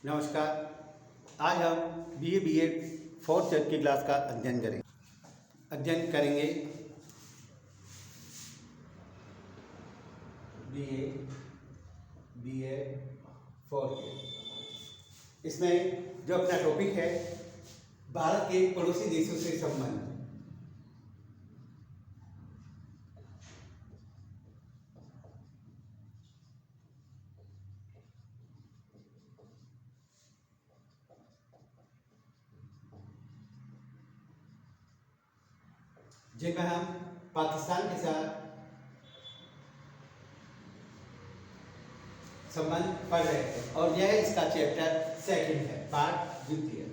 नमस्कार। आज हम बीए फोर्थ ईयर की क्लास का अध्ययन करेंगे। BA fourth year. इसमें जो अपना टॉपिक है भारत के पड़ोसी देशों से संबंध। जिनमें हम पाकिस्तान के साथ संबंध पढ़ रहे थे और यह इसका चैप्टर सेकंड है, पार्ट द्वितीय।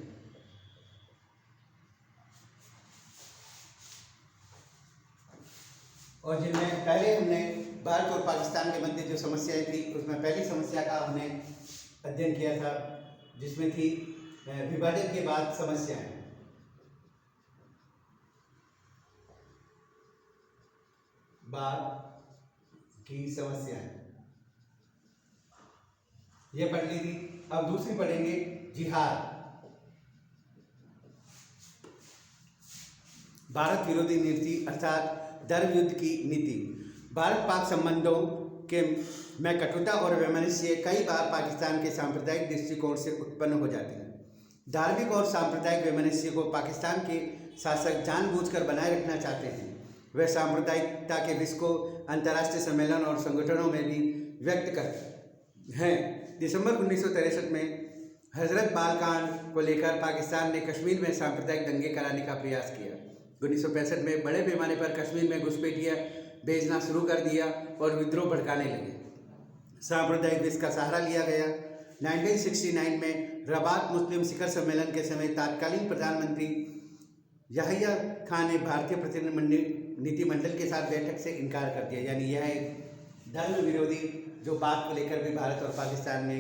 और जिनमें पहले हमने भारत और पाकिस्तान के मध्य जो समस्याएं थी उसमें पहली समस्या का हमने अध्ययन किया था, जिसमें थी विभाजन के बाद समस्याएं। बाद की समस्याएं ये पढ़ ली थी। अब दूसरी पढ़ेंगे जिहाद, भारत विरोधी नीति अर्थात धर्म युद्ध की नीति। भारत पाक संबंधों के में कटुता और वैमनस्य कई बार पाकिस्तान के सांप्रदायिक दृष्टिकोण से उत्पन्न हो जाती है। धार्मिक और सांप्रदायिक वैमनस्य को पाकिस्तान के शासक जानबूझकर बनाए रखना चाहते हैं। वे सांप्रदायिकता के विष को अंतर्राष्ट्रीय सम्मेलन और संगठनों में भी व्यक्त करते हैं। दिसंबर 1963 में हजरत बाल कांड को लेकर पाकिस्तान ने कश्मीर में सांप्रदायिक दंगे कराने का प्रयास किया। 1965 में बड़े पैमाने पर कश्मीर में घुसपैठियां भेजना शुरू कर दिया और विद्रोह भड़काने लगे। सांप्रदायिक विष का सहारा लिया गया। 1969 में रबात मुस्लिम शिखर सम्मेलन के समय तत्कालीन प्रधानमंत्री याहिया खान ने भारतीय प्रतिनिधिमंडल के साथ बैठक से इनकार कर दिया। यानी यह एक धर्म विरोधी जो बात को लेकर भी भारत और पाकिस्तान में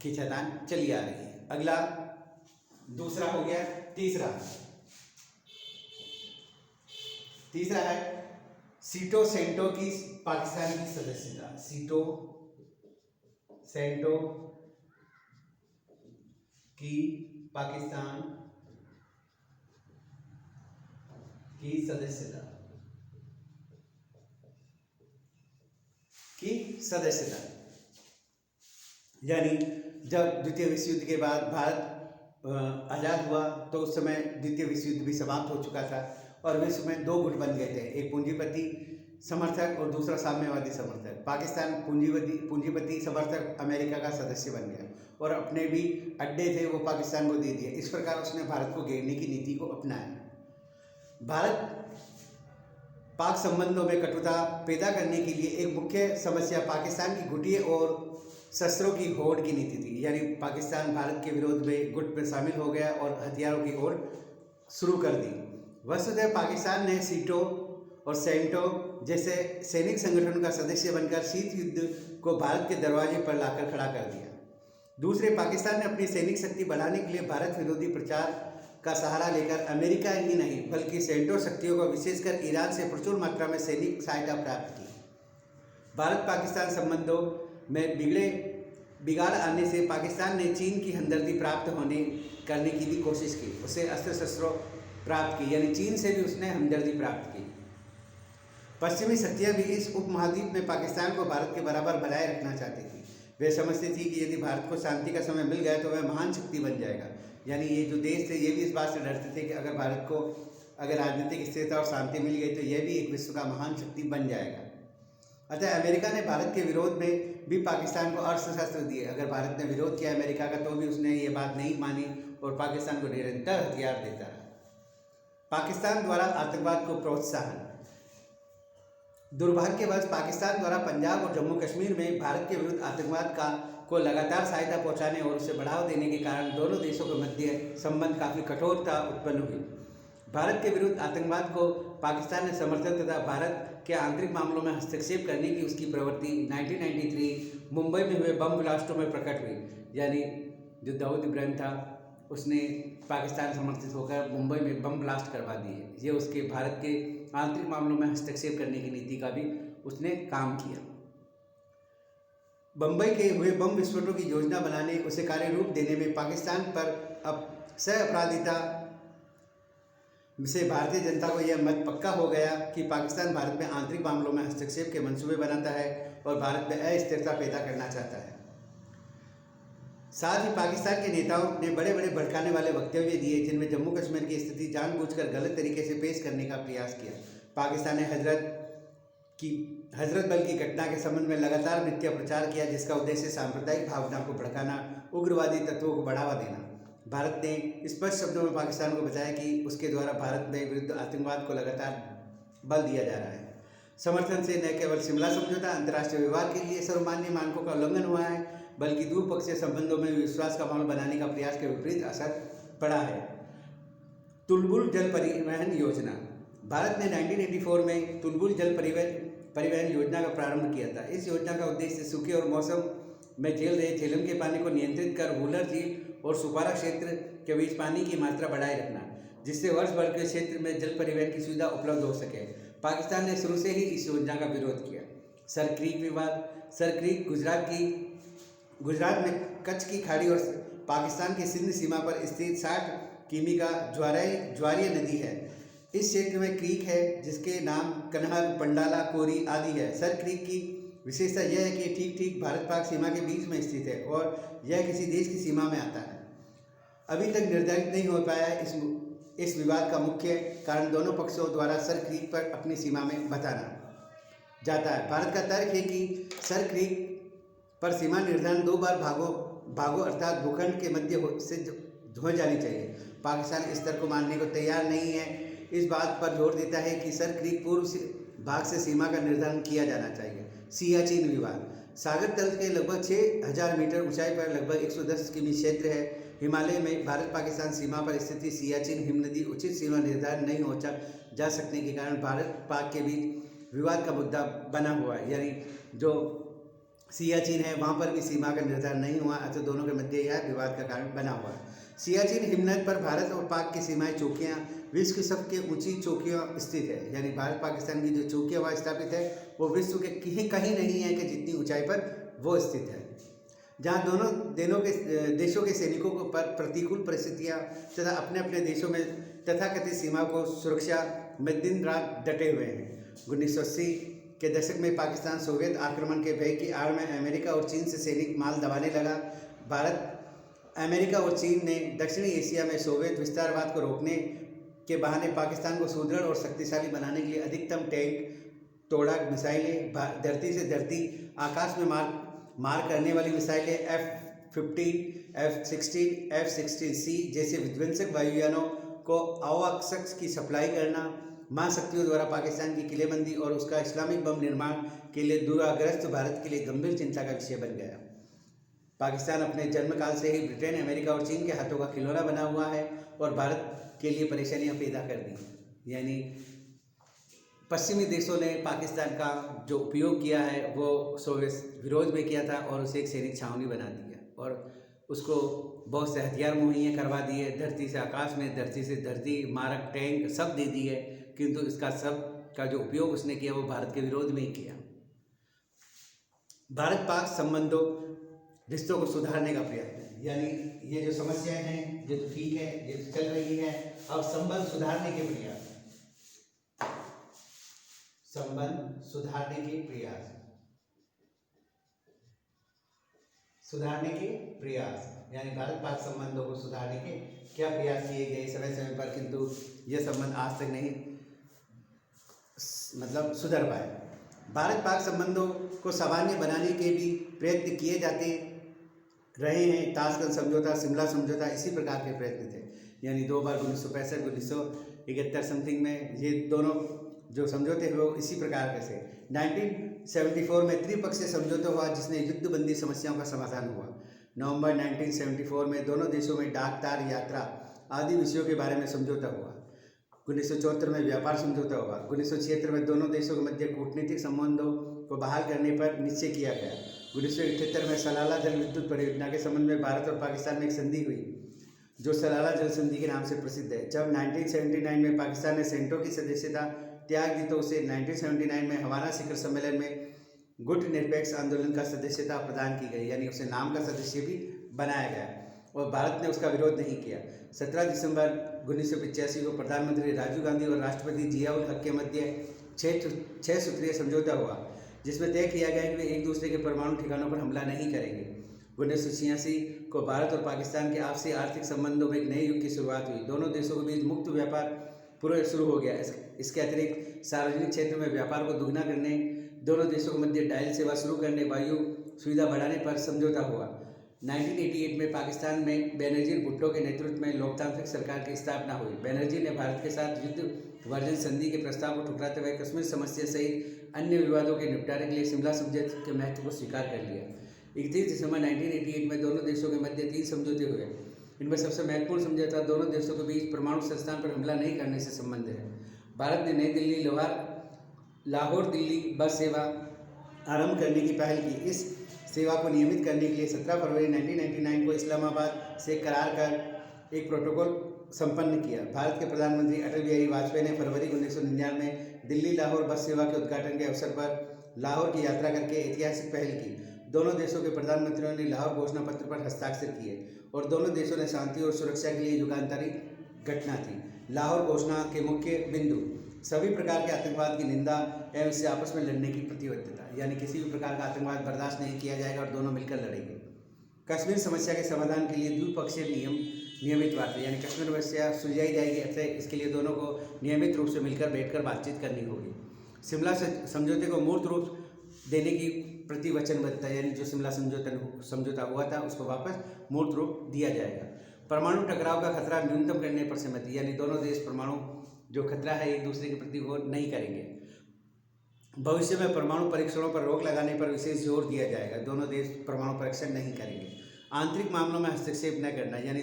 खींचातान चली आ रही है। अगला दूसरा हो गया। तीसरा है सीटो सेंटो की पाकिस्तान की सदस्यता। सीटो सेंटो की पाकिस्तान की सदस्यता यानी जब द्वितीय विश्व युद्ध के बाद भारत आज़ाद हुआ तो उस समय द्वितीय विश्व युद्ध भी समाप्त हो चुका था और विश्व में दो गुट बन गए थे, एक पूंजीपति समर्थक और दूसरा साम्यवादी समर्थक। पाकिस्तान पूंजीपति समर्थक अमेरिका का सदस्य बन गया और अपने भी अड्डे थे वो पाकिस्तान को दे दिए। इस प्रकार उसने भारत को घेरने की नीति को अपनाया। भारत पाक संबंधों में कटुता पैदा करने के लिए एक मुख्य समस्या पाकिस्तान की गुटिये और शस्त्रों की होड़ की नीति थी। यानी पाकिस्तान भारत के विरोध में गुट में शामिल हो गया और हथियारों की होड़ शुरू कर दी। वस्तुतः पाकिस्तान ने सीटो और सेंटो जैसे सैनिक संगठन का सदस्य बनकर शीत युद्ध को भारत के दरवाजे पर लाकर खड़ा कर दिया। दूसरे, पाकिस्तान ने अपनी सैनिक शक्ति बढ़ाने के लिए भारत विरोधी प्रचार का सहारा लेकर अमेरिका ही नहीं बल्कि सेंटो शक्तियों को विशेषकर ईरान से प्रचुर मात्रा में सैनिक सहायता प्राप्त की। भारत पाकिस्तान संबंधों में बिगाड़ आने से पाकिस्तान ने चीन की हमदर्दी प्राप्त करने की भी कोशिश की। उसे अस्त्र शस्त्रों प्राप्त की, यानी चीन से भी उसने हमदर्दी प्राप्त की। पश्चिमी शक्तियां भी इस उपमहाद्वीप में पाकिस्तान को भारत के बराबर बनाए रखना चाहती थी। वे समझती थी कि यदि भारत को शांति का समय मिल गया तो वह महान शक्ति बन जाएगा। यानी ये जो देश थे ये भी इस बात से डरते थे कि अगर भारत को राजनीतिक स्थिरता और शांति मिल गई तो यह भी एक विश्व का महान शक्ति बन जाएगा। अतः अमेरिका ने भारत के विरोध में भी पाकिस्तान को अस्त्र शस्त्र दिए। अगर भारत ने विरोध किया अमेरिका का तो भी उसने ये बात नहीं मानी और पाकिस्तान को निरंतर हथियार देता रहा। पाकिस्तान द्वारा आतंकवाद को प्रोत्साहन। दुर्भाग्यवश पाकिस्तान द्वारा पंजाब और जम्मू कश्मीर में भारत के विरुद्ध आतंकवाद को लगातार सहायता पहुंचाने और उसे बढ़ावा देने के कारण दोनों देशों के मध्य संबंध काफ़ी कठोरता उत्पन्न हुई। भारत के विरुद्ध आतंकवाद को पाकिस्तान ने समर्थन तथा भारत के आंतरिक मामलों में हस्तक्षेप करने की उसकी प्रवृत्ति 1993 मुंबई में हुए बम ब्लास्टों में प्रकट हुई। यानी जो दाऊद इब्राहिम था उसने पाकिस्तान समर्थित होकर मुंबई में बम ब्लास्ट करवा दिए। ये उसके भारत के आंतरिक मामलों में हस्तक्षेप करने की नीति का भी उसने काम किया। बम्बई के हुए बम विस्फोटों की योजना बनाने, उसे कार्य रूप देने में पाकिस्तान पर अब सह अपराधिता से भारतीय जनता को यह मत पक्का हो गया कि पाकिस्तान भारत में आंतरिक मामलों में हस्तक्षेप के मंसूबे बनाता है और भारत में अस्थिरता पैदा करना चाहता है। साथ ही पाकिस्तान के नेताओं ने बड़े बड़े भड़काने वाले वक्तव्य दिए, जिनमें जम्मू कश्मीर की स्थिति जानबूझकर गलत तरीके से पेश करने का प्रयास किया। पाकिस्तान ने हजरत बल की घटना के संबंध में लगातार मिथ्या प्रचार किया, जिसका उद्देश्य सांप्रदायिक भावना को भड़काना, उग्रवादी तत्वों को बढ़ावा देना। भारत ने स्पष्ट शब्दों में पाकिस्तान को बताया कि उसके द्वारा भारत में विरुद्ध आतंकवाद को लगातार बल दिया जा रहा है। समर्थन से न केवल शिमला समझौता अंतर्राष्ट्रीय व्यवहार के लिए सर्वमान्य मानकों का उल्लंघन हुआ है, बल्कि द्विपक्षीय संबंधों में विश्वास का माहौल बनाने का प्रयास के विपरीत असर पड़ा है। तुलबुल जल परिवहन योजना। भारत ने 1984 में तुलबुल जल परिवहन योजना का प्रारंभ किया था। इस योजना का उद्देश्य सूखे और मौसम में झेल रहे झेलम के पानी को नियंत्रित कर वूलर झील और सुपारा क्षेत्र के बीच पानी की मात्रा बढ़ाए रखना, जिससे वर्ष भर के क्षेत्र में जल परिवहन की सुविधा उपलब्ध हो सके। पाकिस्तान ने शुरू से ही इस योजना का विरोध किया। सर क्रीक विवाद। सर क्रीक गुजरात में कच्छ की खाड़ी और पाकिस्तान की सिंध सीमा पर स्थित 60 किमी का ज्वारीय नदी है। इस क्षेत्र में क्रीक है जिसके नाम कन्हर, पंडाला, कोरी आदि है। सर क्रीक की विशेषता यह है कि ठीक भारत पाक सीमा के बीच में स्थित है और यह किसी देश की सीमा में आता है। अभी तक निर्धारित नहीं हो पाया है इस विवाद का मुख्य कारण दोनों पक्षों द्वारा सर क्रीक पर अपनी सीमा में बताना जाता है। भारत का तर्क है कि सर क्रीक पर सीमा निर्धारण 2 बार भागों अर्थात भूखंड के मध्य से हो जानी चाहिए। पाकिस्तान इस तर्क को मानने को तैयार नहीं है। इस बात पर जोर देता है कि सर क्रीक पूर्व भाग से सीमा का निर्धारण किया जाना चाहिए। सियाचिन विवाद। सागर तल के लगभग 6000 मीटर ऊंचाई पर लगभग 110 किमी क्षेत्र है। हिमालय में भारत पाकिस्तान सीमा पर स्थित सियाचिन हिमनदी उचित सीमा निर्धारण नहीं हो जा सकने के कारण भारत पाक के बीच विवाद का मुद्दा बना हुआ है। यानी जो सियाचिन है वहाँ पर भी सीमा का निर्धारण नहीं हुआ, तो दोनों के मध्य यह विवाद का कारण बना हुआ है। सियाचिन हिमनद पर भारत और पाक की सीमाएं चौकियाँ विश्व की सबसे ऊंची चौकियाँ स्थित है। यानी भारत पाकिस्तान की जो चौकियाँ वहाँ स्थापित है वो विश्व के कहीं नहीं है कि जितनी ऊंचाई पर वो स्थित है, जहाँ दोनों देशों के सैनिकों पर प्रतिकूल परिस्थितियाँ तथा अपने अपने देशों में तथाकथित सीमा को सुरक्षा में दिन रात डटे हुए हैं। 1980 के दशक में पाकिस्तान सोवियत आक्रमण के भय की आड़ में अमेरिका और चीन से सैनिक माल दबाने लगा। भारत, अमेरिका और चीन ने दक्षिणी एशिया में सोवियत विस्तारवाद को रोकने के बहाने पाकिस्तान को सुदृढ़ और शक्तिशाली बनाने के लिए अधिकतम टैंक, तोड़ाक मिसाइलें, धरती से धरती, आकाश में मार करने वाली मिसाइलें, F-15, F-16, F-16C जैसे विध्वंसक वायुयानों को अवकाश की सप्लाई करना, महाशक्तियों द्वारा पाकिस्तान की किलेबंदी और उसका इस्लामिक बम निर्माण के लिए दुराग्रस्त भारत के लिए गंभीर चिंता का विषय बन गया। पाकिस्तान अपने जन्मकाल से ही ब्रिटेन, अमेरिका और चीन के हाथों का खिलौना बना हुआ है और भारत के लिए परेशानियां पैदा कर दी। यानी पश्चिमी देशों ने पाकिस्तान का जो उपयोग किया है वो सोवियत विरोध में किया था और उसे एक सैनिक छावनी बना दिया और उसको बहुत से हथियार मुहैया करवा दिए, धरती से आकाश में, धरती से धरती, मारक टैंक सब दे दिए, किंतु इसका सब का जो उपयोग उसने किया वो भारत के विरोध में ही किया। भारत पाक संबंधों रिश्तों को सुधारने का प्रयत्न, यानी ये जो समस्याएं हैं ये तो ठीक है, ये तो चल रही है, अब संबंध सुधारने के प्रयास, संबंध सुधारने के प्रयास, यानी भारत पाक संबंधों को सुधारने के क्या प्रयास किए गए समय समय पर, किंतु ये संबंध आज तक नहीं सुधर पाए। भारत पाक संबंधों को सामान्य बनाने के भी प्रयत्न किए जाते रहे हैं। ताशकंद समझौता, शिमला समझौता इसी प्रकार के प्रयत्न थे। यानी 2 बार 1965, 1971 समथिंग में ये दोनों जो समझौते हुए वो इसी प्रकार के थे। 1974 में त्रिपक्षीय समझौता हुआ जिसने युद्धबंदी समस्याओं का समाधान हुआ। नवंबर 1974 में दोनों देशों में डाक तार यात्रा आदि विषयों के बारे में समझौता हुआ। 1974 में व्यापार समझौता हुआ। 1976 में दोनों देशों के मध्य कूटनीतिक संबंधों को बहाल करने पर निश्चय किया गया। 1978 में सलाला जल विद्युत परियोजना के संबंध में भारत और पाकिस्तान में एक संधि हुई जो सलाला जल संधि के नाम से प्रसिद्ध है। जब 1979 में पाकिस्तान ने सेंटो की सदस्यता त्याग दी तो उसे 1979 में हवाना शिखर सम्मेलन में गुट निरपेक्ष आंदोलन का सदस्यता प्रदान की गई, यानी उसे नाम का सदस्य भी बनाया गया और भारत ने उसका विरोध नहीं किया। 17 दिसंबर 1985 को प्रधानमंत्री राजीव गांधी और राष्ट्रपति जियाउल हक के मध्य 6 सूत्रीय समझौता हुआ, जिसमें तय किया गया कि वे एक दूसरे के परमाणु ठिकानों पर हमला नहीं करेंगे। 1986 को भारत और पाकिस्तान के आपसी आर्थिक संबंधों में एक नए युग की शुरुआत हुई। दोनों देशों के बीच मुक्त व्यापार पूरा शुरू हो गया। इसके अतिरिक्त सार्वजनिक क्षेत्र में व्यापार को दुगना करने, दोनों देशों के मध्य डायल सेवा शुरू करने, वायु सुविधा बढ़ाने पर समझौता हुआ। 1988 में पाकिस्तान में बेनजीर भुट्टो के नेतृत्व में लोकतांत्रिक सरकार की स्थापना हुई। बनर्जी ने भारत के साथ युद्ध वर्जन संधि के प्रस्ताव को ठुकराते हुए कश्मीर समस्या सहित अन्य विवादों के निपटारे के लिए शिमला समझौते के महत्व को स्वीकार कर लिया। 31 दिसंबर 1988 में दोनों देशों के मध्य 3 समझौते हुए। इनमें सबसे महत्वपूर्ण समझौता दोनों देशों के बीच परमाणु संस्थान पर हमला नहीं करने से संबंधित है। भारत ने नई दिल्ली लाहौर दिल्ली बस सेवा आरंभ करने की पहल की। इस सेवा को नियमित करने के लिए 17 फरवरी 1999 को इस्लामाबाद से करार कर एक प्रोटोकॉल संपन्न किया। भारत के प्रधानमंत्री अटल बिहारी वाजपेयी ने फरवरी 1999 में दिल्ली लाहौर बस सेवा के उद्घाटन के अवसर पर लाहौर की यात्रा करके ऐतिहासिक पहल की। दोनों देशों के प्रधानमंत्रियों ने लाहौर घोषणा पत्र पर हस्ताक्षर किए और दोनों देशों ने शांति और सुरक्षा के लिए युगांतरी घटना थी। लाहौर घोषणा के मुख्य बिंदु सभी प्रकार के आतंकवाद की निंदा एवं इससे आपस में लड़ने की प्रतिबद्धता, यानी किसी भी प्रकार का आतंकवाद बर्दाश्त नहीं किया जाएगा और दोनों मिलकर लड़ेंगे। कश्मीर समस्या के समाधान के लिए द्विपक्षीय नियमित वार्ता, यानी कश्मीर समस्या सुलझाई जाएगी, अतः इसके लिए दोनों को नियमित रूप से मिलकर बैठकर बातचीत करनी होगी। शिमला समझौते को मूर्त रूप देने की प्रति वचनबद्धता, यानी जो शिमला समझौता हुआ था उसको वापस मूर्त रूप दिया जाएगा। परमाणु टकराव का खतरा न्यूनतम करने पर सहमति, यानी दोनों देश परमाणु जो खतरा है एक दूसरे के प्रति वो नहीं करेंगे। भविष्य में परमाणु परीक्षणों पर रोक लगाने पर विशेष जोर दिया जाएगा। दोनों देश परमाणु परीक्षण नहीं करेंगे। आंतरिक मामलों में हस्तक्षेप न करना, यानी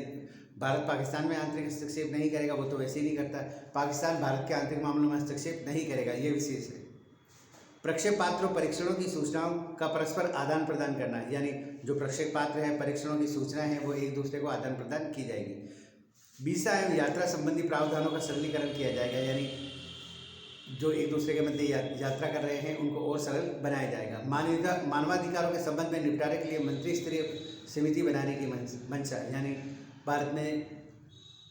भारत पाकिस्तान में आंतरिक हस्तक्षेप नहीं करेगा, वो तो वैसे ही नहीं करता। पाकिस्तान भारत के आंतरिक मामलों में हस्तक्षेप नहीं करेगा, ये विशेष है। प्रक्षेपास्त्र परीक्षणों की सूचनाओं का परस्पर आदान प्रदान करना, यानी जो प्रक्षेपास्त्र है परीक्षणों की सूचना है वो एक दूसरे को आदान प्रदान की जाएगी। वीसा एवं यात्रा संबंधी प्रावधानों का सरलीकरण किया जाएगा, यानी जो एक दूसरे के मध्य यात्रा कर रहे हैं उनको और सरल बनाया जाएगा। मानवाधिकारों के संबंध में निपटारे के लिए मंत्री स्तरीय समिति बनाने की मंशा, यानी भारत में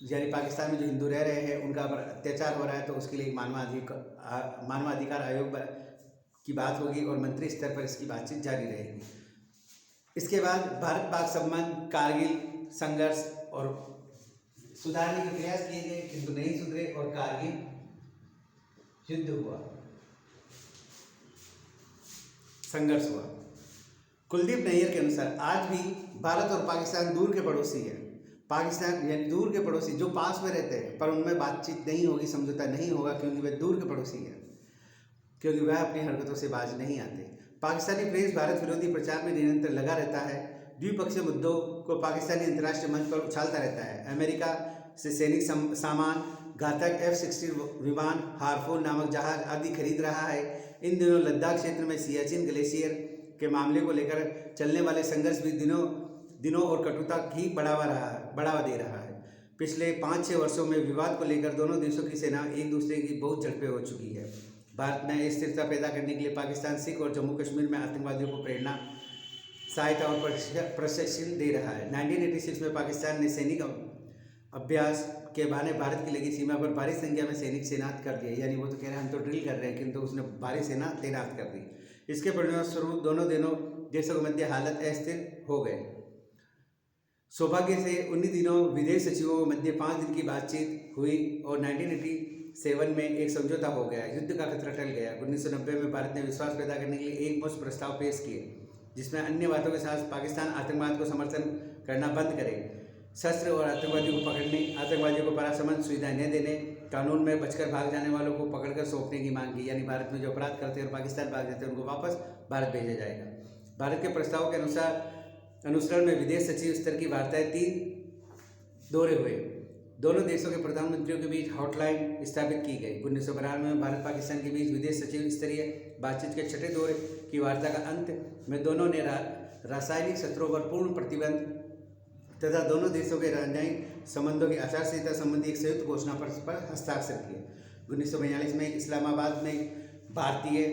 यानी पाकिस्तान में जो हिंदू रह रहे हैं उनका पर अत्याचार हो रहा है तो उसके लिए मानवाधिकार आयोग की बात होगी और मंत्री स्तर पर इसकी बातचीत जारी रहेगी। इसके बाद भारत पाक संबंध, कारगिल संघर्ष और सुधारने के प्रयास किए गए किंतु नहीं सुधरे और कारगिल युद्ध हुआ, संघर्ष हुआ। कुलदीप नैयर के अनुसार आज भी भारत और पाकिस्तान दूर के पड़ोसी हैं। पाकिस्तान यानी दूर के पड़ोसी जो पास में रहते हैं पर उनमें बातचीत नहीं होगी, समझौता नहीं होगा क्योंकि वे दूर के पड़ोसी हैं, क्योंकि वह अपनी हरकतों से बाज नहीं आते। पाकिस्तानी प्रेस भारत विरोधी प्रचार में निरंतर लगा रहता है, द्विपक्षीय मुद्दों को पाकिस्तानी अंतर्राष्ट्रीय मंच पर उछालता रहता है। अमेरिका से सैनिक सामान, घातक F-16 विमान, हार्पून नामक जहाज आदि खरीद रहा है। इन दिनों लद्दाख क्षेत्र में सियाचिन ग्लेशियर के मामले को लेकर चलने वाले संघर्ष भी दिनों और कटुता ही बढ़ावा दे रहा है। पिछले 5-6 वर्षों में विवाद को लेकर दोनों देशों की सेना एक दूसरे की बहुत झड़पें हो चुकी है। भारत ने स्थिरता पैदा करने के लिए पाकिस्तान, सिख और जम्मू कश्मीर में आतंकवादियों को प्रेरणा, सहायता और प्रशिक्षण दे रहा है। 1986 में पाकिस्तान ने सैनिक अभ्यास के बहाने भारत की लगी सीमा पर भारी संख्या में सैनिक तैनात कर दिए, यानी वो तो कह रहे हैं हम तो ड्रिल कर रहे हैं, किंतु उसने भारी सेना तैनात कर दी। इसके परिणामस्वरूप दोनों देशों के मध्य हालत अस्थिर हो गए। सौभाग्य से उन्हीं दिनों विदेश सचिवों के मध्य 5 दिन की बातचीत हुई और 1987 में एक समझौता हो गया। युद्ध का खतरा टल गया। 1990 में भारत ने विश्वास पैदा करने के लिए एक मुश्त प्रस्ताव पेश किए, जिसमें अन्य बातों के साथ पाकिस्तान आतंकवाद को समर्थन करना बंद करे, शस्त्र और आतंकवादियों को पकड़ने, आतंकवादियों को परासमन सुविधा न देने, कानून में बचकर भाग जाने वालों को पकड़कर सौंपने की मांग की, यानी भारत में जो अपराध करते हैं और पाकिस्तान भाग जाते हैं उनको वापस भारत भेजा जाएगा। भारत के प्रस्ताव के अनुसरण में विदेश सचिव स्तर की वार्ताएं 3 दौरे हुए। दोनों देशों के प्रधानमंत्रियों के बीच हॉटलाइन स्थापित की गई। 1992 में भारत पाकिस्तान के बीच विदेश सचिव स्तरीय बातचीत के 6ठे दौरे की वार्ता का अंत में दोनों ने रासायनिक शस्त्रों पर पूर्ण प्रतिबंध तथा दोनों देशों के राजनयिक संबंधों की आचार संहिता संबंधी एक संयुक्त घोषणा पर हस्ताक्षर किए। 1942 में इस्लामाबाद में भारतीय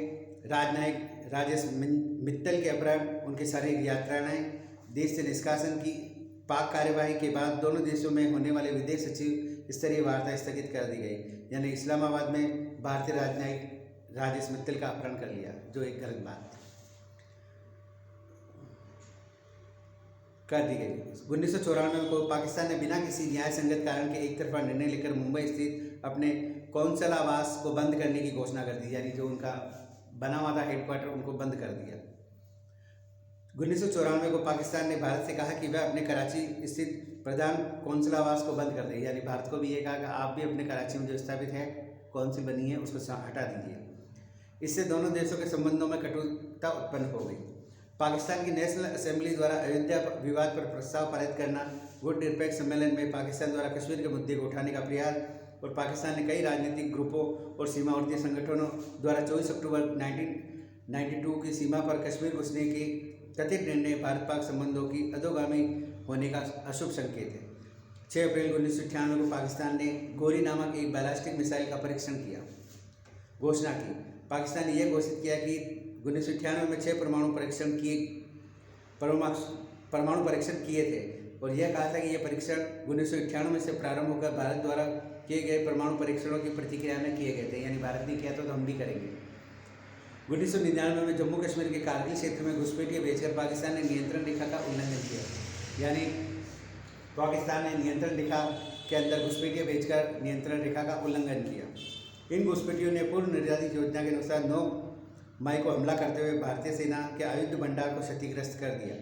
राजेश मित्तल के अपहरण, उनकी शारीरिक यात्राएं, देश से निष्कासन की पाक कार्यवाही के बाद दोनों देशों में होने वाले विदेश सचिव स्तरीय वार्ता स्थगित कर दी गई। यानी इस्लामाबाद में भारतीय राजनयिक राजेश मित्तल का अपहरण कर लिया, जो एक गलत बात कर दी गई। 1994 को पाकिस्तान ने बिना किसी न्याय संगत कारण के एक तरफा निर्णय लेकर मुंबई स्थित अपने कौंसलावास को बंद करने की घोषणा कर दी। यानी जो उनका बना हुआ था हेडक्वार्टर, उनको बंद कर दिया। 1994 को पाकिस्तान ने भारत से कहा कि वह अपने कराची स्थित प्रधान कौंसलावास को बंद कर दे। यानी भारत को भी ये कहा कि आप भी अपने कराची में जो स्थापित है कौंसिल बनी है उसको हटा दीजिए। इससे दोनों देशों के संबंधों में कटुता उत्पन्न हो गई। पाकिस्तान की नेशनल असेंबली द्वारा अयोध्या विवाद पर प्रस्ताव पारित करना, गुट निरपेक्ष सम्मेलन में पाकिस्तान द्वारा कश्मीर के मुद्दे को उठाने का प्रयास, और पाकिस्तान ने कई राजनीतिक ग्रुपों और सीमावर्ती संगठनों द्वारा 24 अक्टूबर 1992 की सीमा पर कश्मीर घुसने के कथित निर्णय भारत पाक संबंधों की अधोगामी होने का अशुभ संकेत है। 6 अप्रैल 1998 को पाकिस्तान ने गोली नामक एक बैलिस्टिक मिसाइल का परीक्षण किया घोषणा की। पाकिस्तान ने यह घोषित किया कि 1998 में 6 परमाणु परीक्षण किए थे, और यह कहा था कि यह परीक्षण 1998 से प्रारंभ होकर भारत द्वारा किए गए परमाणु परीक्षणों की प्रतिक्रिया में किए गए थे। यानी भारत ने किया तो हम भी करेंगे। 1999 में जम्मू कश्मीर के कारगिल क्षेत्र में घुसपैठिए भेजकर पाकिस्तान ने नियंत्रण रेखा का उल्लंघन किया। यानी पाकिस्तान ने नियंत्रण रेखा के अंदर घुसपैठिए भेजकर नियंत्रण रेखा का उल्लंघन किया। इन घुसपैठियों ने पूर्व निर्धारित योजना के अनुसार 9 मई को हमला करते हुए भारतीय सेना के आयुध भंडार को क्षतिग्रस्त कर दिया।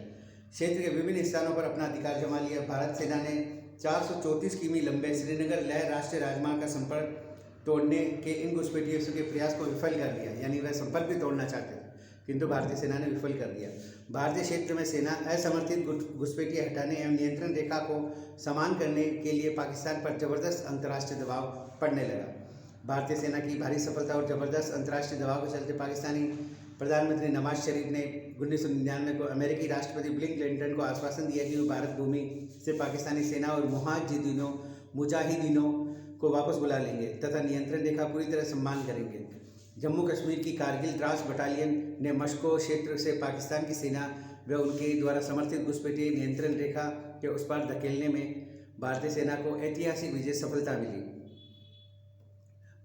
क्षेत्र के विभिन्न स्थानों पर अपना अधिकार जमा लिया। भारत सेना ने 434 किमी लंबे श्रीनगर लेह राष्ट्रीय राजमार्ग का संपर्क तोड़ने के इन घुसपैठियों के प्रयास को विफल कर दिया। यानी वह संपर्क भी तोड़ना चाहते थे, किंतु भारतीय सेना ने विफल कर दिया। भारतीय क्षेत्र में सेना असमर्थित घुसपैठिए हटाने एवं नियंत्रण रेखा को समान करने के लिए पाकिस्तान पर जबरदस्त अंतर्राष्ट्रीय दबाव पड़ने लगा। भारतीय सेना की भारी सफलता और जबरदस्त अंतर्राष्ट्रीय दबाव के चलते पाकिस्तानी प्रधानमंत्री नवाज शरीफ ने 1999 को अमेरिकी राष्ट्रपति बिल क्लिंटन को आश्वासन दिया कि वो भारत भूमि से पाकिस्तानी सेना और मुजाहिदीनों को वापस बुला लेंगे तथा नियंत्रण रेखा पूरी तरह सम्मान करेंगे। जम्मू कश्मीर की कारगिल द्रास बटालियन ने मस्को क्षेत्र से पाकिस्तान की सेना व उनके द्वारा समर्थित घुसपैठिए नियंत्रण रेखा के उस पार धकेलने में भारतीय सेना को ऐतिहासिक विजय सफलता मिली।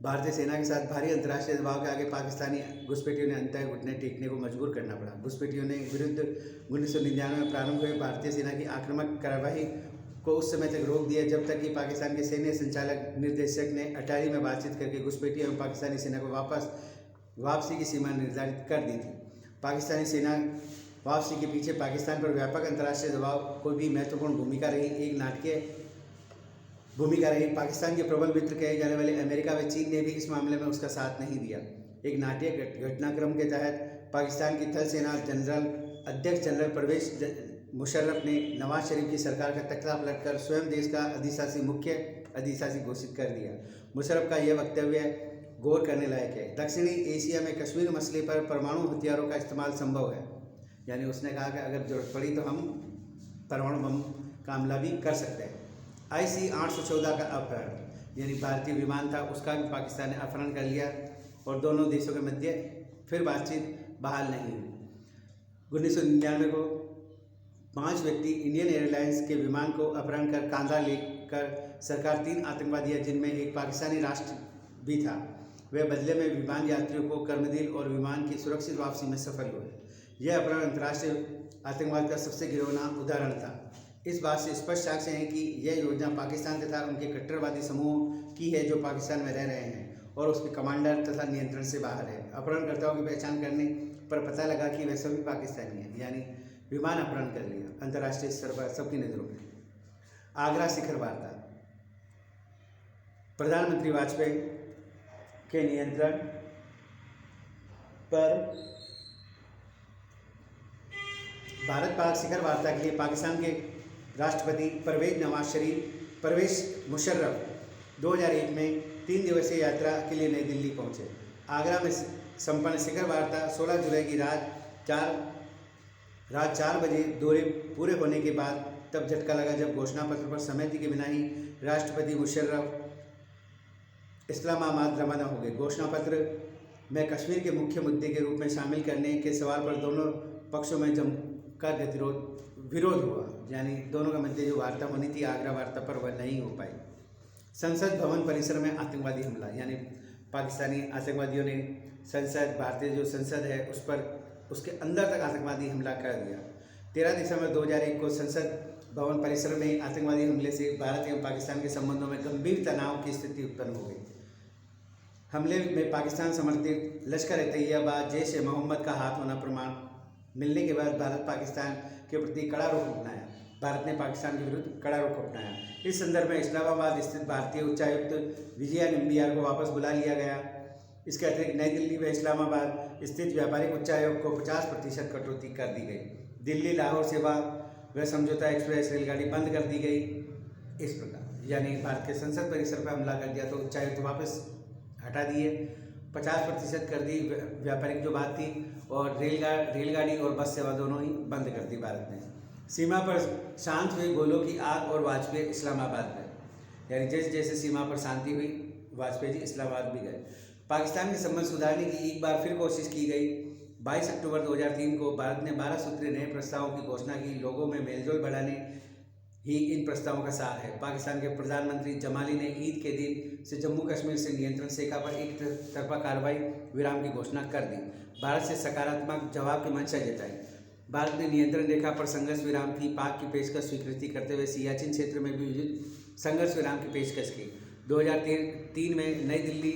भारतीय सेना के साथ भारी अंतर्राष्ट्रीय दबाव के आगे पाकिस्तानी घुसपैठियों ने अंततः घुटने टेकने को मजबूर करना पड़ा। घुसपैठियों ने विरुद्ध 1999 में प्रारंभ हुए भारतीय सेना की आक्रामक कार्रवाई को उस समय तक रोक दिया जब तक कि पाकिस्तान के सैन्य संचालक निर्देशक ने अटारी में बातचीत करके घुसपैठियों एवं पाकिस्तानी सेना को वापसी की सीमा निर्धारित कर दी थी। पाकिस्तानी सेना वापसी के पीछे पाकिस्तान पर व्यापक अंतर्राष्ट्रीय दबाव को भी महत्वपूर्ण भूमिका रही। एक नाटकीय भूमिका रही। पाकिस्तान के प्रबल मित्र कहे जाने वाले अमेरिका व चीन ने भी इस मामले में उसका साथ नहीं दिया। एक नाट्य घटनाक्रम के तहत पाकिस्तान की थल सेना अध्यक्ष जनरल परवेज मुशर्रफ ने नवाज शरीफ की सरकार का तख्ता पलटकर स्वयं देश का मुख्य अधिशासी घोषित कर दिया। मुशर्रफ का यह वक्तव्य गौर करने लायक है। दक्षिणी एशिया में कश्मीर मसले पर परमाणु हथियारों का इस्तेमाल संभव है। यानी उसने कहा कि अगर जरूरत पड़ी तो हम परमाणु बम का हमला भी कर सकते हैं। IC-814 का अपहरण, यानी भारतीय विमान था, उसका भी पाकिस्तान ने अपहरण कर लिया और दोनों देशों के मध्य फिर बातचीत बहाल नहीं हुई। 1999 को 5 व्यक्ति इंडियन एयरलाइंस के विमान को अपहरण कर कांधा लेकर सरकार 3 आतंकवादी है, जिनमें एक पाकिस्तानी राष्ट्र भी था। वे बदले में विमान यात्रियों को कर्मदिल और विमान की सुरक्षित वापसी में सफल हुए। यह अपहरण अंतर्राष्ट्रीय आतंकवाद का सबसे घिनौना उदाहरण था। इस बात से स्पष्ट साक्ष्य है कि यह योजना पाकिस्तान तथा उनके कट्टरवादी समूहों की है जो पाकिस्तान में रह रहे हैं और उसके कमांडर तथा नियंत्रण से बाहर है। अपहरणकर्ताओं की पहचान करने पर पता लगा कि वे सभी पाकिस्तानी हैं। यानी विमान अपहरण कर लिया अंतर्राष्ट्रीय स्तर पर सबकी नज़रों में। आगरा शिखर वार्ता, प्रधानमंत्री वाजपेयी के नियंत्रण पर भारत पाक शिखर वार्ता के लिए पाकिस्तान के राष्ट्रपति परवेज मुशर्रफ 2001 में 3 दिवसीय यात्रा के लिए नई दिल्ली पहुंचे। आगरा में संपन्न शिखर वार्ता 16 जुलाई की रात 4 बजे दौरे पूरे होने के बाद तब झटका लगा जब घोषणा पत्र पर सहमति के बिना ही राष्ट्रपति मुशर्रफ इस्लामाबाद रवाना हो गए। घोषणा पत्र में कश्मीर के मुख्य मुद्दे के रूप में शामिल करने के सवाल पर दोनों पक्षों में जमकर विरोध हुआ। यानी दोनों का मध्य जो वार्ता होनी थी आगरा वार्ता पर, वह नहीं हो पाई। संसद भवन परिसर में आतंकवादी हमला, यानी पाकिस्तानी आतंकवादियों ने संसद, भारतीय जो संसद है उस पर, उसके अंदर तक आतंकवादी हमला कर दिया। 13 दिसंबर 2001 को संसद भवन परिसर में आतंकवादी हमले से भारत एवं पाकिस्तान के संबंधों में गंभीर तनाव की स्थिति उत्पन्न हो गई। हमले में पाकिस्तान समर्थित लश्कर-ए-तैयबा, जैश-ए-मोहम्मद का हाथ होना प्रमाण मिलने के बाद भारत पाकिस्तान के प्रति कड़ा रुख अपनाया। भारत ने पाकिस्तान के विरुद्ध कड़ा रुख अपनाया। इस संदर्भ में इस्लामाबाद स्थित भारतीय उच्चायुक्त विजया निम्बियार को वापस बुला लिया गया। इसके अतिरिक्त नई दिल्ली व इस्लामाबाद स्थित व्यापारिक उच्चायोग को 50% कटौती कर दी गई। दिल्ली लाहौर सेवा व समझौता एक्सप्रेस रेलगाड़ी बंद कर दी गई। इस प्रकार यानी भारत के संसद परिसर पर हमला कर दिया तो उच्चायुक्त वापस हटा दिए, 50% कर दी व्यापारिक जो बात थी, और रेलगाड़ी और बस सेवा दोनों ही बंद कर दी भारत ने। सीमा पर शांत हुई गोलों की आग और वाजपेयी इस्लामाबाद गए, यानी जैसे जैसे सीमा पर शांति हुई वाजपेयी जी इस्लामाबाद भी गए। पाकिस्तान के संबंध सुधारने की एक बार फिर कोशिश की गई। 22 अक्टूबर 2003 को भारत ने 12 सूत्रीय नए प्रस्तावों की घोषणा की। लोगों में मेलजोल बढ़ाने ही इन प्रस्तावों का सार है। पाकिस्तान के प्रधानमंत्री जमाली ने ईद के दिन से जम्मू कश्मीर से नियंत्रण रेखा पर एक तरफा कार्रवाई विराम की घोषणा कर दी। भारत से सकारात्मक जवाब की मंशा जताई। भारत ने नियंत्रण रेखा पर संघर्ष विराम की पाक की पेशकश स्वीकृति करते हुए सियाचिन क्षेत्र में भी संघर्ष विराम की पेशकश की। 2003 में नई दिल्ली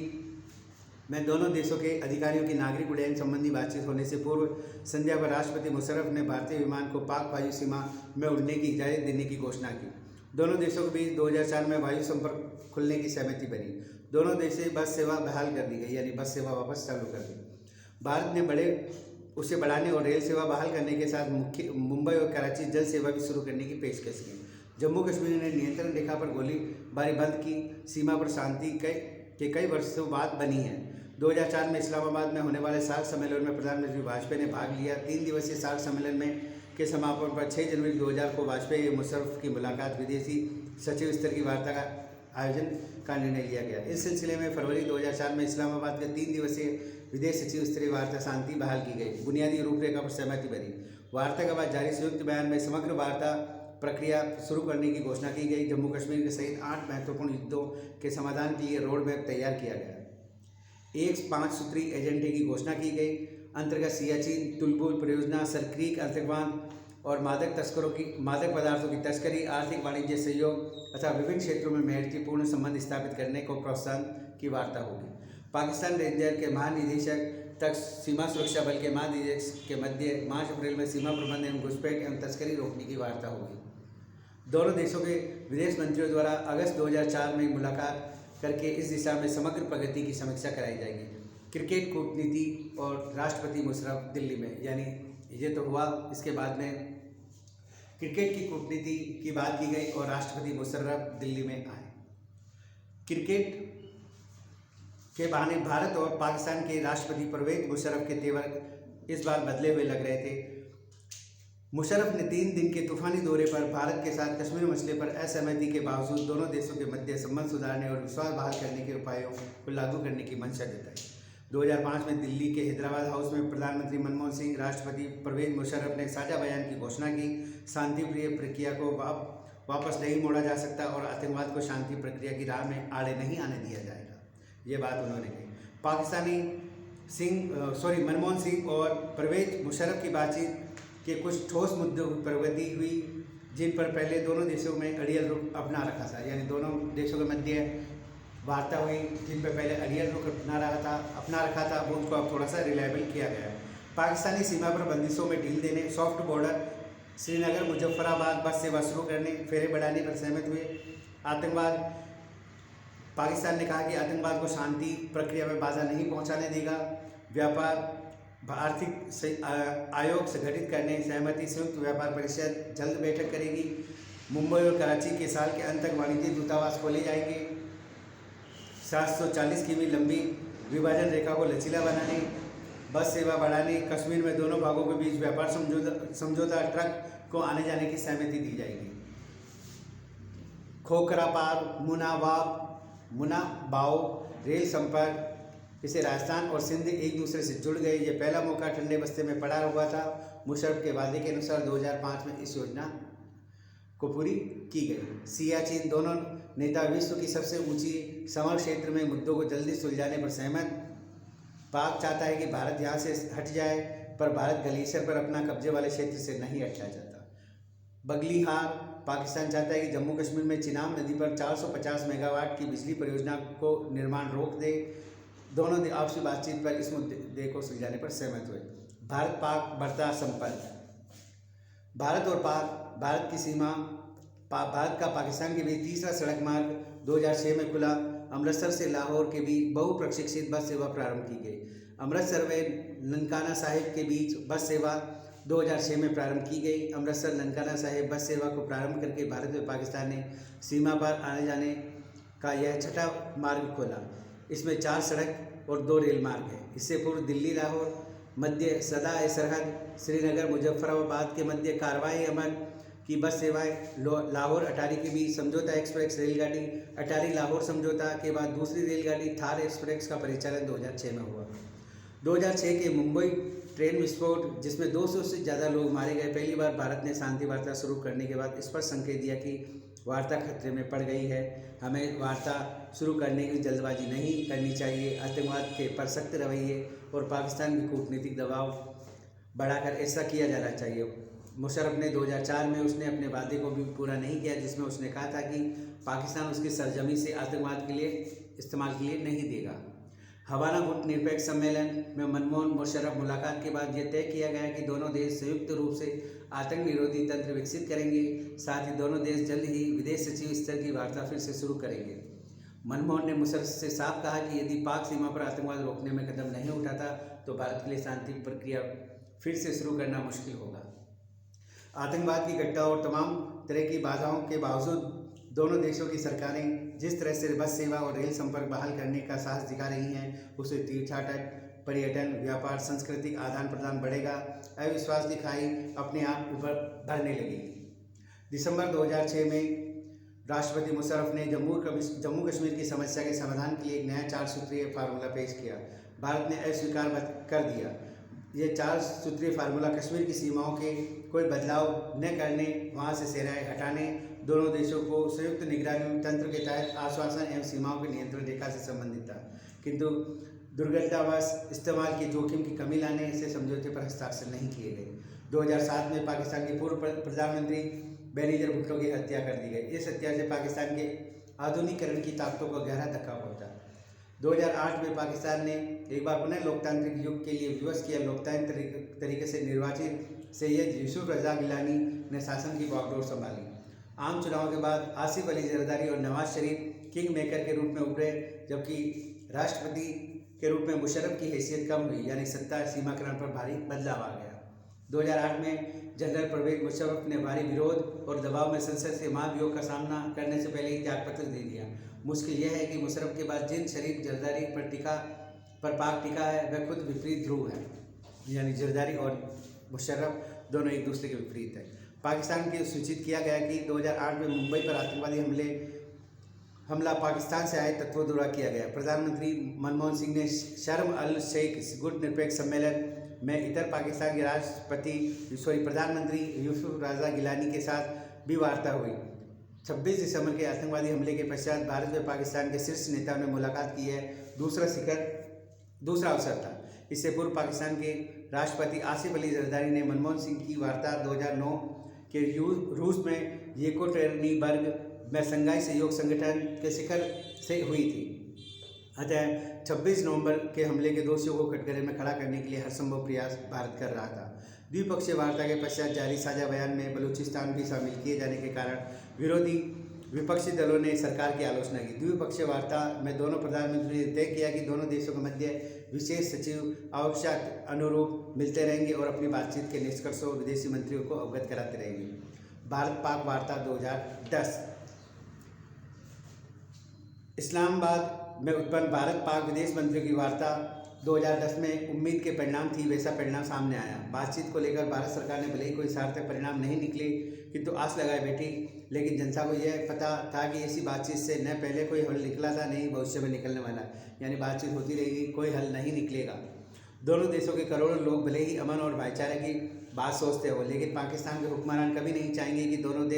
में दोनों देशों के अधिकारियों की नागरिक उड्डयन संबंधी बातचीत होने से पूर्व संध्या पर राष्ट्रपति मुशर्रफ ने भारतीय विमान को पाक वायु सीमा में उड़ने की इजाज़त देने की घोषणा की। दोनों देशों के बीच 2004 में वायु संपर्क खुलने की सहमति बनी। दोनों देशों से बस सेवा बहाल कर दी गई, यानी बस सेवा वापस चालू कर दी। भारत ने उसे बढ़ाने और रेल सेवा बहाल करने के साथ मुंबई और कराची जल सेवा भी शुरू करने की पेशकश की। जम्मू कश्मीर ने नियंत्रण रेखा पर गोलीबारी बंद की। सीमा पर शांति के कई वर्षों बाद बनी है। 2004 में इस्लामाबाद में होने वाले सार्क सम्मेलन में प्रधानमंत्री वाजपेयी ने भाग लिया। 3 दिवसीय सार्क सम्मेलन के समापन पर 6 जनवरी 2000 को वाजपेयी और मुशर्रफ की मुलाकात, विदेशी सचिव स्तर की वार्ता का आयोजन का निर्णय लिया गया। इस सिलसिले में फरवरी 2004 में इस्लामाबाद के 3 दिवसीय विदेश सचिव स्तरीय वार्ता शांति बहाल की गई। बुनियादी रूपरेखा पर सहमति बनी। वार्ता के बाद जारी संयुक्त बयान में समग्र वार्ता प्रक्रिया शुरू करने की घोषणा की गई। जम्मू कश्मीर के सहित 8 महत्वपूर्ण युद्धों के समाधान के लिए रोड मैप तैयार किया गया। एक 5 सूत्री एजेंडे की घोषणा की गई। अंतर्गत सियाचिन, तुलबुल परियोजना, सरक्रीक आतंकवाद और मादक पदार्थों की तस्करी, आर्थिक वाणिज्य सहयोग तथा विभिन्न क्षेत्रों में महत्वपूर्ण संबंध स्थापित करने को प्रोत्साहन की वार्ता होगी। पाकिस्तान रेंजर के महानिदेशक तक सीमा सुरक्षा बल के महानिदेशक के मध्य मार्च अप्रैल में सीमा प्रबंधन एवं घुसपैठ एवं तस्करी रोकने की वार्ता होगी। दोनों देशों के विदेश मंत्रियों द्वारा अगस्त 2004 में मुलाकात करके इस दिशा में समग्र प्रगति की समीक्षा कराई जाएगी। क्रिकेट कूटनीति और राष्ट्रपति मुशर्रफ दिल्ली में, यानी ये तो हुआ। इसके बाद में क्रिकेट की कूटनीति की बात की गई और राष्ट्रपति मुशर्रफ दिल्ली में आए। क्रिकेट के बहाने भारत और पाकिस्तान के राष्ट्रपति परवेज मुशर्रफ के तेवर इस बार बदले हुए लग रहे थे। मुशर्रफ ने 3 दिन के तूफानी दौरे पर भारत के साथ कश्मीर मसले पर असहमति के बावजूद दोनों देशों के मध्य संबंध सुधारने और विश्वास बहाल करने के उपायों को लागू करने की मंशा जताई। 2005 में दिल्ली के हैदराबाद हाउस में प्रधानमंत्री मनमोहन सिंह, राष्ट्रपति परवेज मुशर्रफ ने साझा बयान की घोषणा की। शांतिप्रिय प्रक्रिया को वापस नहीं मोड़ा जा सकता और आतंकवाद को शांति प्रक्रिया की राह में आड़े नहीं आने दिया जाएगा, ये बात उन्होंने कही। मनमोहन सिंह और परवेज मुशर्रफ की बातचीत के कुछ ठोस मुद्दों पर प्रगति हुई, जिन पर पहले दोनों देशों में अड़ियल रुख अपना रखा था, यानी दोनों देशों के मध्य वार्ता हुई जिन पर पहले अड़ियल रुख अपना रखा था, वो उनको अब थोड़ा सा रिलायबल किया गया। पाकिस्तानी सीमा पर बंदिशों में ढील देने, सॉफ्ट बॉर्डर, श्रीनगर मुजफ्फराबाद बस सेवा शुरू करने, फेरे बढ़ाने पर सहमत हुए। आतंकवाद, पाकिस्तान ने कहा कि आतंकवाद को शांति प्रक्रिया में बाधा नहीं पहुंचाने देगा। व्यापार आर्थिक आयोग संगठित करने सहमति। संयुक्त व्यापार परिषद जल्द बैठक करेगी। मुंबई और कराची के साल के अंत तक वाणिज्यिक दूतावास खोले जाएंगे। 740 किमी लंबी विभाजन रेखा को लचीला बनाने, बस सेवा बढ़ाने, कश्मीर में दोनों भागों के बीच व्यापार समझौता ट्रक को आने जाने की सहमति दी जाएगी। खोखरा पार मुनाबाव रेल संपर्क इससे राजस्थान और सिंध एक दूसरे से जुड़ गए। ये पहला मौका ठंडे बस्ते में पड़ा हुआ था। मुशर्रफ के वादे के अनुसार 2005 में इस योजना को पूरी की गई। सियाचिन, दोनों नेता विश्व की सबसे ऊंची समर क्षेत्र में मुद्दों को जल्दी सुलझाने पर सहमत। पाक चाहता है कि भारत यहाँ से हट जाए, पर भारत ग्लेशियर पर अपना कब्जे वाले क्षेत्र से नहीं हटना चाहता। बगलीहार, पाकिस्तान चाहता है कि जम्मू कश्मीर में चिनाब नदी पर 450 मेगावाट की बिजली परियोजना को निर्माण रोक दे। दोनों आपसी बातचीत पर इस मुद्दे को सुलझाने पर सहमत हुए। भारत पाक बढ़ता संपर्क। भारत की सीमा भारत का पाकिस्तान के बीच तीसरा सड़क मार्ग 2006 में खुला। अमृतसर से लाहौर के बीच बहुप्रशिक्षित बस सेवा प्रारंभ की गई। अमृतसर व ननकाना साहिब के बीच बस सेवा 2006 में प्रारंभ की गई। अमृतसर ननकाना साहिब बस सेवा को प्रारंभ करके भारत व पाकिस्तान ने सीमा पर आने जाने का यह छठा मार्ग खोला। इसमें 4 सड़क और 2 रेल मार्ग हैं। इससे पूर्व दिल्ली लाहौर मध्य सदा सरहद, श्रीनगर मुजफ्फराबाद के मध्य कारवाई अमल की बस सेवाएं, लाहौर अटारी के बीच समझौता एक्सप्रेस रेलगाड़ी, अटारी लाहौर समझौता के बाद दूसरी रेलगाड़ी थार एक्सप्रेस का परिचालन 2006 में हुआ। 2006 के मुंबई ट्रेन विस्फोट, जिसमें 200 से ज़्यादा लोग मारे गए। पहली बार भारत ने शांति वार्ता शुरू करने के बाद स्पष्ट संकेत दिया कि वार्ता खतरे में पड़ गई है। हमें वार्ता शुरू करने की जल्दबाजी नहीं करनी चाहिए। आतंकवाद के पर सख्त रवैये और पाकिस्तान की कूटनीतिक दबाव बढ़ाकर ऐसा किया जाना चाहिए। मुशर्रफ ने 2004 में उसने अपने वादे को भी पूरा नहीं किया, जिसमें उसने कहा था कि पाकिस्तान उसकी सरजमी से आतंकवाद के लिए इस्तेमाल के लिए नहीं देगा। हवाना गुट निरपेक्ष सम्मेलन में मनमोहन मुशर्रफ मुलाकात के बाद यह तय किया गया कि दोनों देश संयुक्त रूप से आतंक निरोधी तंत्र विकसित करेंगे। साथ ही दोनों देश जल्द ही विदेश सचिव स्तर की वार्ता फिर से शुरू करेंगे। मनमोहन ने मुशर्रफ से साफ कहा कि यदि पाक सीमा पर आतंकवाद रोकने में कदम नहीं उठाता तो भारत के लिए शांति प्रक्रिया फिर से शुरू करना मुश्किल होगा। आतंकवाद की घटना और तमाम तरह की बाधाओं के बावजूद दोनों देशों की सरकारें जिस तरह से बस सेवा और रेल संपर्क बहाल करने का साहस दिखा रही हैं, उससे तीर्थयाटन, पर्यटन, व्यापार, सांस्कृतिक आदान प्रदान बढ़ेगा। अविश्वास की खाई अपने आप ऊपर भरने लगेगी। दिसंबर 2006 में राष्ट्रपति मुशर्रफ ने जम्मू कश्मीर की समस्या के समाधान के लिए एक नया 4 सूत्रीय फार्मूला पेश किया। भारत ने अस्वीकार कर दिया। यह 4 सूत्रीय फार्मूला कश्मीर की सीमाओं के कोई बदलाव न करने, वहां से सेनाएं हटाने, दोनों देशों को संयुक्त निगरानी तंत्र के तहत आश्वासन एवं सीमाओं के नियंत्रण रेखा से संबंधित था, किंतु दुर्घटनावश इस्तेमाल के जोखिम की कमी लाने से समझौते पर हस्ताक्षर नहीं किए गए। 2007 में पाकिस्तान के पूर्व प्रधानमंत्री बेनजीर भुट्टो की हत्या कर दी गई। इस हत्या से पाकिस्तान के आधुनिकीकरण की ताकतों को गहरा धक्का पहुंचा। 2008 में पाकिस्तान ने एक बार पुनः लोकतांत्रिक युग के लिए विवश किया। लोकतांत्रिक तरीके से निर्वाचित सैयद यूसुफ रजा गिलानी ने शासन की बागडोर संभाली। आम चुनाव के बाद आसिफ अली जरदारी और नवाज शरीफ किंग मेकर के रूप में उभरे, जबकि राष्ट्रपति के रूप में मुशर्रफ की हैसियत कम हुई, यानी सत्ता सीमाकरण पर भारी बदलाव आ गया। 2008 में जनरल परवेज मुशर्रफ ने भारी विरोध और दबाव में संसद से महाभियोग का सामना करने से पहले ही त्यागपत्र दे दिया। मुश्किल यह है कि मुशर्रफ के बाद जिन शरीफ जरदारी पर पाक टिका है वह खुद विपरीत ध्रुव है, यानी जरदारी और मुशर्रफ दोनों एक दूसरे के विपरीत है। पाकिस्तान के सूचित किया गया कि 2008 में मुंबई पर आतंकवादी हमला पाकिस्तान से आए तत्वों द्वारा किया गया। प्रधानमंत्री मनमोहन सिंह ने शर्म अल शेख गुट निरपेक्ष सम्मेलन में इतर पाकिस्तान के प्रधानमंत्री यूसुफ रजा गिलानी के साथ भी वार्ता हुई। 26 दिसंबर के आतंकवादी हमले के पश्चात भारत व पाकिस्तान के शीर्ष नेताओं ने मुलाकात की है। दूसरा अवसर था। इससे पूर्व पाकिस्तान के राष्ट्रपति आसिफ अली जरदारी ने मनमोहन सिंह की वार्ता 2009 के रूस में येकोटेरिनबर्ग में शंघाई सहयोग संगठन के शिखर से हुई थी। अतः 26 नवंबर के हमले के दोषियों को कटघरे में खड़ा करने के लिए हर संभव प्रयास भारत कर रहा था। द्विपक्षीय वार्ता के पश्चात जारी साझा बयान में बलूचिस्तान भी शामिल किए जाने के कारण विपक्षी दलों ने सरकार की आलोचना की। द्विपक्षीय वार्ता में दोनों प्रधानमंत्रियों ने तय किया कि दोनों देशों के मध्य विशेष सचिव आवश्यक अनुरूप मिलते रहेंगे और अपनी बातचीत के निष्कर्षों विदेशी मंत्रियों को अवगत कराते रहेंगे। भारत पाक वार्ता 2010। इस्लामाबाद में उत्पन्न भारत पाक विदेश मंत्रियों की वार्ता 2010 में उम्मीद के परिणाम थी वैसा परिणाम सामने आया। बातचीत को लेकर भारत सरकार ने भले ही कोई सार्थक परिणाम नहीं निकले किंतु आस लगाए बैठी, लेकिन जनता को यह पता था कि ऐसी बातचीत से न पहले कोई हल निकला था, नहीं भविष्य में निकलने वाला। यानी बातचीत होती रहेगी, कोई हल नहीं निकलेगा। दोनों देशों के करोड़ों लोग भले ही अमन और भाईचारे की बात सोचते हो, लेकिन पाकिस्तान के हुक्मरान कभी नहीं चाहेंगे कि दोनों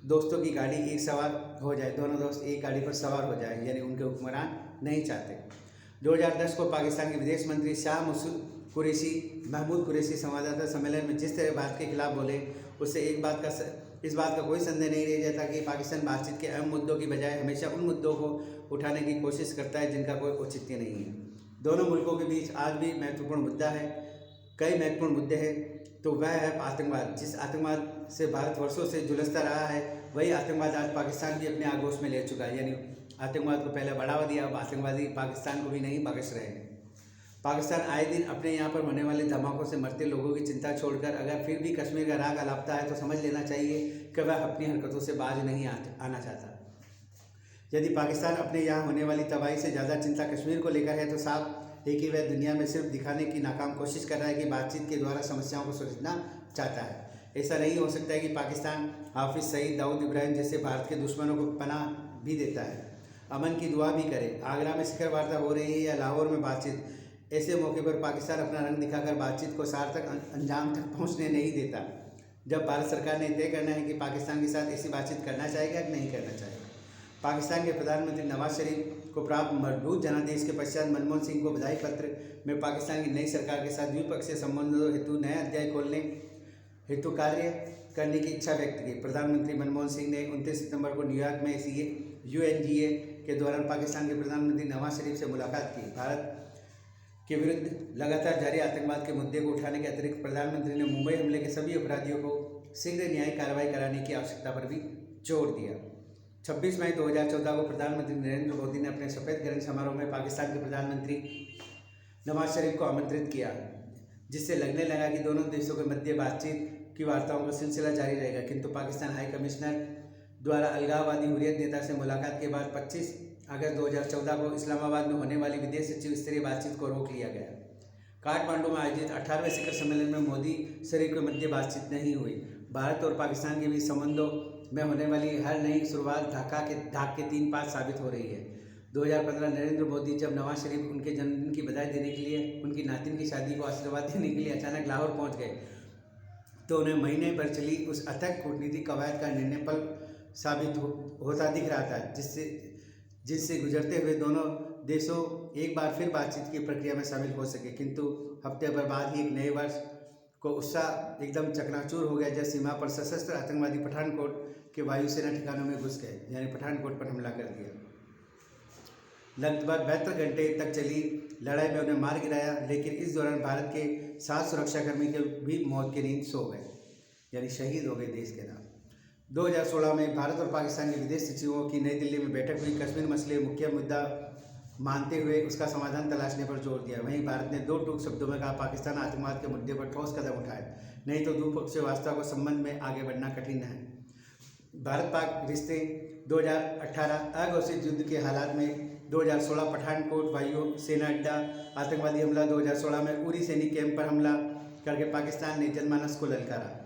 दोस्तों की गाड़ी एक सवार हो जाए, दोनों दोस्त एक गाड़ी पर सवार हो जाए, यानी उनके हुक्मरान नहीं चाहते। 2010 को पाकिस्तान के विदेश मंत्री शाह महमूद कुरैशी संवाददाता सम्मेलन में जिस तरह भारत के खिलाफ बोले, उससे इस बात का कोई संदेह नहीं रह जाता कि पाकिस्तान बातचीत के अहम मुद्दों की बजाय हमेशा उन मुद्दों को उठाने की कोशिश करता है जिनका कोई औचित्य नहीं है। दोनों मुल्कों के बीच आज भी महत्वपूर्ण मुद्दा है, कई महत्वपूर्ण मुद्दे हैं, तो वह है आतंकवाद। जिस आतंकवाद से भारत वर्षों से झुलसता रहा है, वही आतंकवाद आज पाकिस्तान भी अपने आगोश में ले चुका है। यानी आतंकवाद को पहले बढ़ावा दिया, अब आतंकवादी पाकिस्तान को भी नहीं बख्श रहे हैं। पाकिस्तान आए दिन अपने यहाँ पर होने वाले धमाकों से मरते लोगों की चिंता छोड़कर अगर फिर भी कश्मीर का राग अलापता है तो समझ लेना चाहिए कि वह अपनी हरकतों से बाज नहीं आना चाहता। यदि पाकिस्तान अपने यहाँ होने वाली तबाही से ज़्यादा चिंता कश्मीर को लेकर है तो साफ है कि वह दुनिया में सिर्फ दिखाने की नाकाम कोशिश कर रहा है कि बातचीत के द्वारा समस्याओं को सुलझाना चाहता है। ऐसा नहीं हो सकता है कि पाकिस्तान हाफिज सईद, दाऊद इब्राहिम जैसे भारत के दुश्मनों को पनाह भी देता है, अमन की दुआ भी करे। आगरा में शिखर वार्ता हो रही है या लाहौर में बातचीत, ऐसे मौके पर पाकिस्तान अपना रंग दिखाकर बातचीत को सार्थक अंजाम तक पहुंचने नहीं देता। जब भारत सरकार ने तय करना है कि पाकिस्तान के साथ ऐसी बातचीत करना चाहेगा कि नहीं करना चाहेगा। पाकिस्तान के प्रधानमंत्री नवाज शरीफ को प्राप्त मजबूत जनादेश के पश्चात मनमोहन सिंह को बधाई पत्र में पाकिस्तान की नई सरकार के साथ द्विपक्षीय संबंधों हेतु नया अध्याय खोलने हेतु कार्य करने की इच्छा व्यक्त की। प्रधानमंत्री मनमोहन सिंह ने 29 सितंबर को न्यूयॉर्क में UNGA के दौरान पाकिस्तान के प्रधानमंत्री नवाज शरीफ से मुलाकात की। भारत के विरुद्ध लगातार जारी आतंकवाद के मुद्दे को उठाने के अतिरिक्त प्रधानमंत्री ने मुंबई हमले के सभी अपराधियों को शीघ्र न्यायिक कार्रवाई कराने की आवश्यकता पर भी जोर दिया। 26 मई 2014 को प्रधानमंत्री नरेंद्र मोदी ने अपने सफ़ेद ग्रहण समारोह में पाकिस्तान के प्रधानमंत्री नवाज शरीफ को आमंत्रित किया, जिससे लगने लगा कि दोनों देशों के मध्य बातचीत की वार्ताओं का सिलसिला जारी रहेगा। किंतु पाकिस्तान हाई कमिश्नर द्वारा अलगाववादी हुर्रियत नेता से मुलाकात के बाद 25 अगस्त 2014 को इस्लामाबाद में होने वाली विदेश सचिव स्तरीय बातचीत को रोक लिया गया। काठमांडू में आयोजित 18वें शिखर सम्मेलन में मोदी शरीफ के मध्य बातचीत नहीं हुई। भारत और पाकिस्तान के बीच संबंधों में होने वाली हर नई शुरुआत ढाक के 3 पात साबित हो रही है। 2015 नरेंद्र मोदी जब नवाज शरीफ उनके जन्मदिन की बधाई देने के लिए उनकी नातिन की शादी को आशीर्वाद देने के लिए अचानक लाहौर पहुंच गए, तो उन्हें महीने भर चली उस अथक कूटनीतिक कवायद का निर्णय पल साबित होता दिख रहा था, जिससे गुजरते हुए दोनों देशों एक बार फिर बातचीत की प्रक्रिया में शामिल हो सके। किंतु हफ्ते भर बाद ही एक नए वर्ष को उत्साह एकदम चकनाचूर हो गया जब सीमा पर सशस्त्र आतंकवादी पठानकोट के वायुसेना ठिकानों में घुस गए, यानी पठानकोट पर हमला कर दिया। लगभग 72 घंटे तक चली लड़ाई में उन्हें मार गिराया, लेकिन इस दौरान भारत के 7 सुरक्षाकर्मी के भी मौत की नींद सो गए, यानी शहीद हो गए देश के नाम। 2016 में भारत और पाकिस्तान के विदेश सचिवों की नई दिल्ली में बैठक हुई। कश्मीर मसले मुख्य मुद्दा मानते हुए उसका समाधान तलाशने पर जोर दिया। वहीं भारत ने 2 टूक शब्दों में कहा, पाकिस्तान आतंकवाद के मुद्दे पर ठोस कदम उठाए, नहीं तो द्विपक्षीय वार्ता को संबंध में आगे बढ़ना कठिन है। भारत पाक रिश्ते 2018 अघोषित युद्ध के हालात में 2016 पठानकोट वायु सेना अड्डा आतंकवादी हमला, 2016 में उरी सैनिक कैंप पर हमला करके पाकिस्तान ने जनमानस को ललकारा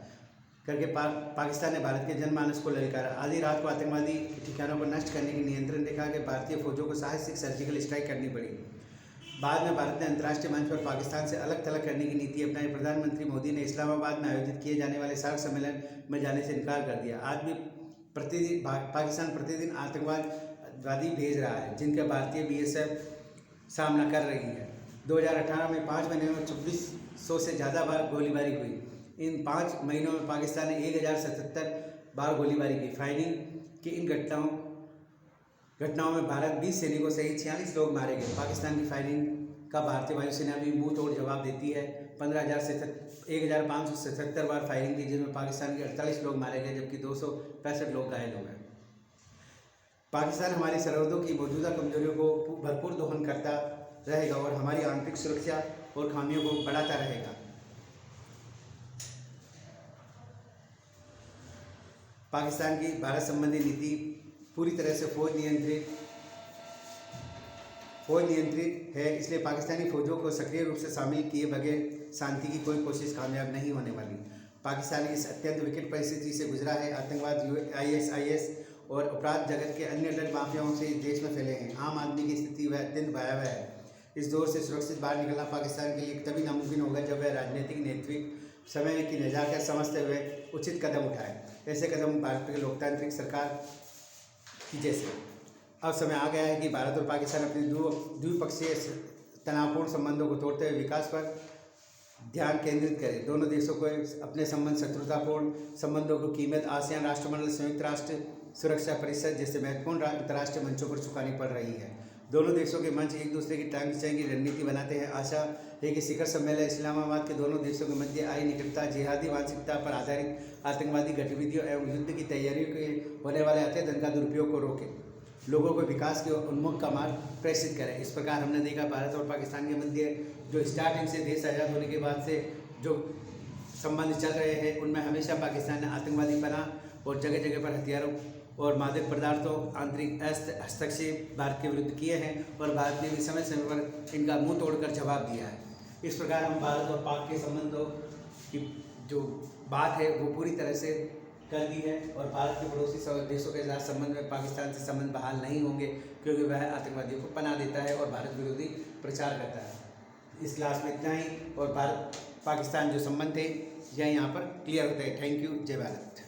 पाकिस्तान ने भारत के जनमानस को ललकारा। आधी रात को आतंकवादी ठिकानों पर नष्ट करने की नियंत्रण रेखा के भारतीय फौजों को साहसिक सर्जिकल स्ट्राइक करनी पड़ी। बाद में भारत ने अंतर्राष्ट्रीय मंच पर पाकिस्तान से अलग थलग करने की नीति अपनाई। प्रधानमंत्री मोदी ने इस्लामाबाद में आयोजित किए जाने वाले सार्क सम्मेलन में जाने से इनकार कर दिया। आज भी पाकिस्तान प्रतिदिन आतंकवादी भेज रहा है, जिनका भारतीय BSF सामना कर रही है। 2018 में 5 महीने में 2600 से ज़्यादा बार गोलीबारी हुई। इन 5 महीनों में पाकिस्तान ने 1077 बार गोलीबारी की। फायरिंग की इन घटनाओं में भारत 20 सैनिकों सहित 46 लोग मारे गए। पाकिस्तान की फायरिंग का भारतीय वायुसेना भी मुंह तोड़ जवाब देती है। 15,577 बार फायरिंग की, जिसमें पाकिस्तान के 48 लोग मारे गए जबकि 265 लोग घायल हो गए। पाकिस्तान हमारी सरहदों की मौजूदा कमजोरियों को भरपूर दोहन करता रहेगा और हमारी आंतरिक सुरक्षा और खामियों को बढ़ाता रहेगा। पाकिस्तान की भारत संबंधी नीति पूरी तरह से फौज फौज नियंत्रित है, इसलिए पाकिस्तानी फौजों को सक्रिय रूप से शामिल किए बगैर शांति की कोई कोशिश कामयाब नहीं होने वाली। पाकिस्तान इस अत्यंत विकट परिस्थिति से गुजरा है। आतंकवाद, ISIS और अपराध जगत के अन्य डर माफियाओं से देश में फैले हैं। आम आदमी की स्थिति वह अत्यंत भयावह है। इस दौर से सुरक्षित बाहर निकलना पाकिस्तान के लिए तभी नामुमकिन होगा जब वह राजनीतिक नेतृत्व समय की नज़ाकत समझते हुए उचित कदम उठाए। ऐसे कदम भारत की लोकतांत्रिक सरकार की जैसे अब समय आ गया है कि भारत और पाकिस्तान अपने द्विपक्षीय तनावपूर्ण संबंधों को तोड़ते हुए विकास पर ध्यान केंद्रित करें। दोनों देशों को अपने शत्रुतापूर्ण संबंधों को कीमत आसियान राष्ट्रमंडल, संयुक्त राष्ट्र सुरक्षा परिषद जैसे महत्वपूर्ण अंतर्राष्ट्रीय मंचों पर चुकानी पड़ रही है। दोनों देशों के मंच एक दूसरे की टांग खिंचाई की रणनीति बनाते हैं। आशा है कि शिखर सम्मेलन इस्लामाबाद के दोनों देशों के मध्य आई निकटता जिहादी मानसिकता पर आधारित आतंकवादी गतिविधियों एवं युद्ध की तैयारियों के होने वाले अतः धन का दुरुपयोग को रोके, लोगों को विकास के उन्मुख का मार्ग प्रेषित करें। इस प्रकार हमने देखा भारत और पाकिस्तान के मध्य जो स्टार्टिंग से देश आज़ाद होने के बाद से जो संबंध चल रहे हैं, उनमें हमेशा पाकिस्तान ने आतंकवादी पनाह और जगह जगह पर हथियारों और मादक पदार्थों आंतरिक हस्तक्षेप भारत के विरुद्ध किए हैं और भारत ने भी समय समय पर इनका मुंह तोड़कर जवाब दिया है। इस प्रकार हम भारत और पाक के संबंधों की जो बात है वो पूरी तरह से कर दी है और भारत के पड़ोसी देशों के साथ संबंध में पाकिस्तान से संबंध बहाल नहीं होंगे, क्योंकि वह आतंकवादियों को पनाह देता है और भारत विरोधी प्रचार करता है। इस क्लास में इतना ही और भारत पाकिस्तान जो संबंध है यह यहाँ पर क्लियर होता है। Thank you. जय भारत।